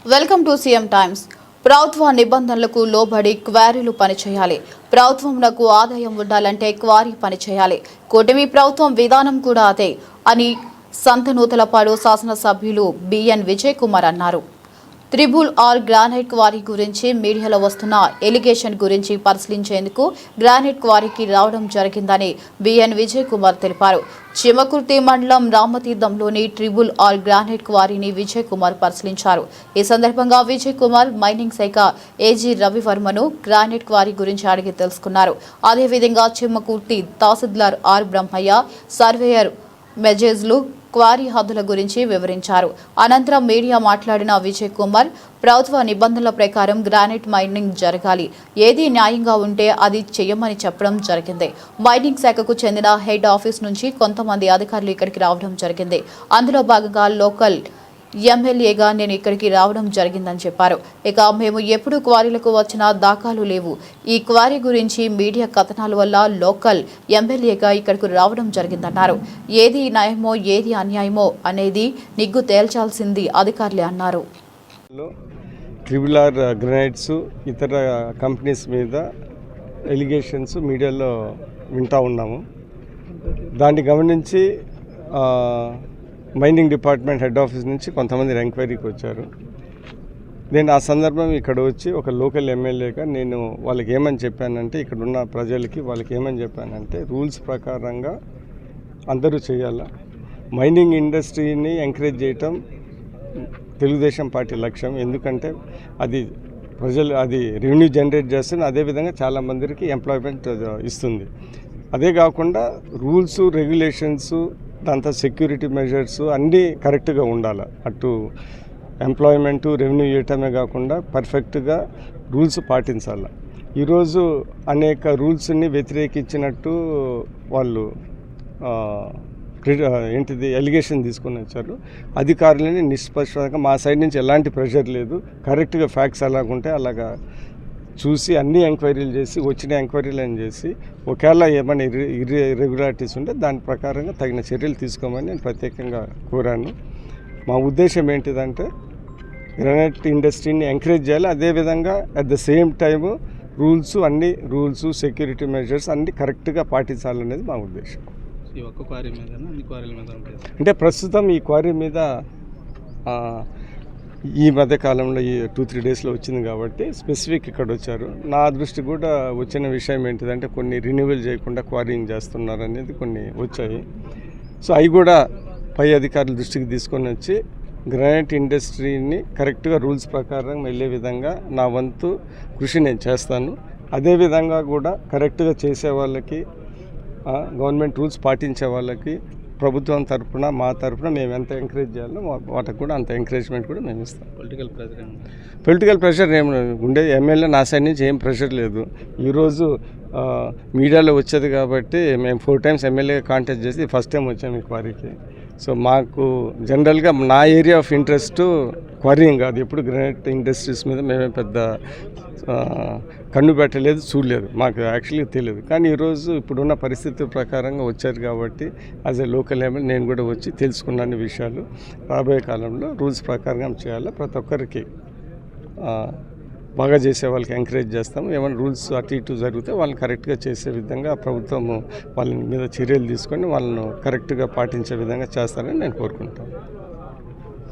Welcome to CM times. ప్రభుత్వ నిబంధనలకు లోబడి క్వారీలు పనిచేయాలి. ప్రభుత్వంకు ఆదాయం ఉండాలంటే క్వారీ పనిచేయాలి. కూటమి ప్రభుత్వం విధానం కూడా అదే అని సంతనూతలపాడు శాసనసభ్యులు బిఎన్ విజయ్ కుమార్ అన్నారు. త్రిబుల్ ఆర్ గ్రానైట్ క్వారీ గురించి మీడియాలో వస్తున్న ఎలిగేషన్ గురించి పరిశీలించేందుకు గ్రానైట్ క్వారీకి రావడం జరిగిందని బిఎన్ విజయ్ కుమార్ తెలిపారు. చిమకుర్తి మండలం రామతీర్థంలోని ట్రిబుల్ ఆర్ గ్రానైట్ క్వారీని విజయ్ కుమార్ పరిశీలించారు. ఈ సందర్భంగా విజయ్ కుమార్ మైనింగ్ శాఖ ఏజీ రవివర్మను గ్రానైట్ క్వారీ గురించి అడిగి తెలుసుకున్నారు. అదేవిధంగా చిమకుర్తి తహసీల్దార్ ఆర్ బ్రహ్మయ్య, సర్వేయర్ మెజేజ్లు క్వారీ హద్దుల గురించి వివరించారు. అనంతరం మీడియా మాట్లాడిన విజయ్ కుమార్, ప్రభుత్వ నిబంధనల ప్రకారం గ్రానైట్ మైనింగ్ జరగాలి, ఏది న్యాయంగా ఉంటే అది చేయమని చెప్పడం జరిగింది. మైనింగ్ శాఖకు చెందిన హెడ్ ఆఫీస్ నుంచి కొంతమంది అధికారులు ఇక్కడికి రావడం జరిగింది. అందులో భాగంగా లోకల్ ఎమ్మెల్యేగా నేను ఇక్కడికి రావడం జరిగిందని చెప్పారు. ఇక మేము ఎప్పుడు క్వారీలకు వచ్చిన దాఖలు లేవు. ఈ క్వారీ గురించి మీడియా కథనాల వల్ల లోకల్ ఎమ్మెల్యేగా ఇక్కడికి రావడం జరిగిందన్నారు. ఏది న్యాయమో ఏది అన్యాయమో అనేది నిగ్గు తేల్చాల్సింది అధికారులే అన్నారు. ట్రిబుల్ ఆర్ గ్రానైట్స్ ఇతర కంపెనీస్ మీద ఎలిగేషన్స్ మీడియాలో వింటూ ఉన్నాము. దాన్ని గమనించి మైనింగ్ డిపార్ట్మెంట్ హెడ్ ఆఫీస్ నుంచి కొంతమంది ఎంక్వైరీకి వచ్చారు. నేను ఆ సందర్భం ఇక్కడ వచ్చి ఒక లోకల్ ఎమ్మెల్యేగా నేను వాళ్ళకి ఏమని చెప్పానంటే, ఇక్కడ ఉన్న ప్రజలకి వాళ్ళకి ఏమని చెప్పానంటే, రూల్స్ ప్రకారంగా అందరూ చేయాలా. మైనింగ్ ఇండస్ట్రీని ఎంకరేజ్ చేయటం తెలుగుదేశం పార్టీ లక్ష్యం. ఎందుకంటే అది రెవెన్యూ జనరేట్ చేస్తుంది, అదేవిధంగా చాలామందికి ఎంప్లాయ్మెంట్ ఇస్తుంది. అదే కాకుండా రూల్స్ రెగ్యులేషన్స్, దాంతో సెక్యూరిటీ మెజర్స్ అన్నీ కరెక్ట్గా ఉండాలి. అటు ఎంప్లాయ్మెంటు రెవెన్యూ ఇవ్వటమే కాకుండా పర్ఫెక్ట్గా రూల్స్ పాటించాలి. ఈరోజు అనేక రూల్స్ని వ్యతిరేకించినట్టు వాళ్ళు ఎలిగేషన్ తీసుకొని వచ్చారు. అధికారులని నిష్పక్షంగా మా సైడ్ నుంచి ఎలాంటి ప్రెషర్ లేదు, కరెక్ట్గా ఫ్యాక్ట్స్ ఎలాగుంటే అలాగా చూసి అన్ని ఎంక్వైరీలు చేసి వచ్చిన ఎంక్వైరీలను చేసి ఒకవేళ ఏమైనా ఇర్రెగ్యులారిటీస్ ఉంటే దాని ప్రకారంగా తగిన చర్యలు తీసుకోమని నేను ప్రత్యేకంగా కోరాను. మా ఉద్దేశం ఏంటిదంటే గ్రానైట్ ఇండస్ట్రీని ఎంకరేజ్ చేయాలి, అదేవిధంగా at the same time rules security measures అన్నీ కరెక్ట్గా పాటించాలనేది మా ఉద్దేశం. అంటే ప్రస్తుతం ఈ క్వారీ మీద ఈ మధ్య కాలంలో ఈ 2-3 డేస్లో వచ్చింది కాబట్టి స్పెసిఫిక్ ఇక్కడ వచ్చారు. నా దృష్టి కూడా వచ్చిన విషయం ఏంటిదంటే, కొన్ని రిన్యూవల్ చేయకుండా క్వారీయింగ్ చేస్తున్నారు అనేది కొన్ని వచ్చాయి. సో అవి కూడా పై అధికారుల దృష్టికి తీసుకొని వచ్చి గ్రానైట్ ఇండస్ట్రీని కరెక్ట్గా రూల్స్ ప్రకారం వెళ్ళే విధంగా నా వంతు కృషి నేను చేస్తాను. అదేవిధంగా కూడా కరెక్ట్గా చేసే వాళ్ళకి, గవర్నమెంట్ రూల్స్ పాటించే వాళ్ళకి ప్రభుత్వం తరఫున మా తరఫున మేము ఎంత ఎంకరేజ్ చేయాలో వాటికి కూడా అంత ఎంకరేజ్మెంట్ కూడా మేము ఇస్తాం. పొలిటికల్ ప్రెషర్ ఏం ఉండే ఎమ్మెల్యే నా సైడ్ నుంచి ఏం ప్రెషర్ లేదు. ఈరోజు మీడియాలో వచ్చేది కాబట్టి మేము 4 times ఎమ్మెల్యేగా కాంటాక్ట్ చేసి ఫస్ట్ టైం వచ్చాము ఈ క్వారీకి. సో మాకు జనరల్గా నా ఏరియా ఆఫ్ ఇంట్రెస్ట్ క్వారీయింగ్ కాదు. ఎప్పుడు గ్రానైట్ ఇండస్ట్రీస్ మీద మేమే పెద్ద కన్ను పెట్టలేదు, చూడలేదు, మాకు యాక్చువల్లీ తెలియదు. కానీ ఈరోజు ఇప్పుడున్న పరిస్థితి ప్రకారంగా వచ్చారు కాబట్టి యాజ్ ఎ లోకల్ ఎమ్మెల్యే నేను కూడా వచ్చి తెలుసుకున్నాను విషయాలు. రాబోయే కాలంలో రూల్స్ ప్రకారంగా చేయాలి. ప్రతి ఒక్కరికి బాగా చేసే వాళ్ళకి ఎంకరేజ్ చేస్తాము. ఏమైనా రూల్స్ అటు ఇటు జరిగితే వాళ్ళని కరెక్ట్గా చేసే విధంగా ప్రభుత్వము వాళ్ళ మీద చర్యలు తీసుకొని వాళ్ళను కరెక్ట్గా పాటించే విధంగా చేస్తారని నేను కోరుకుంటాను.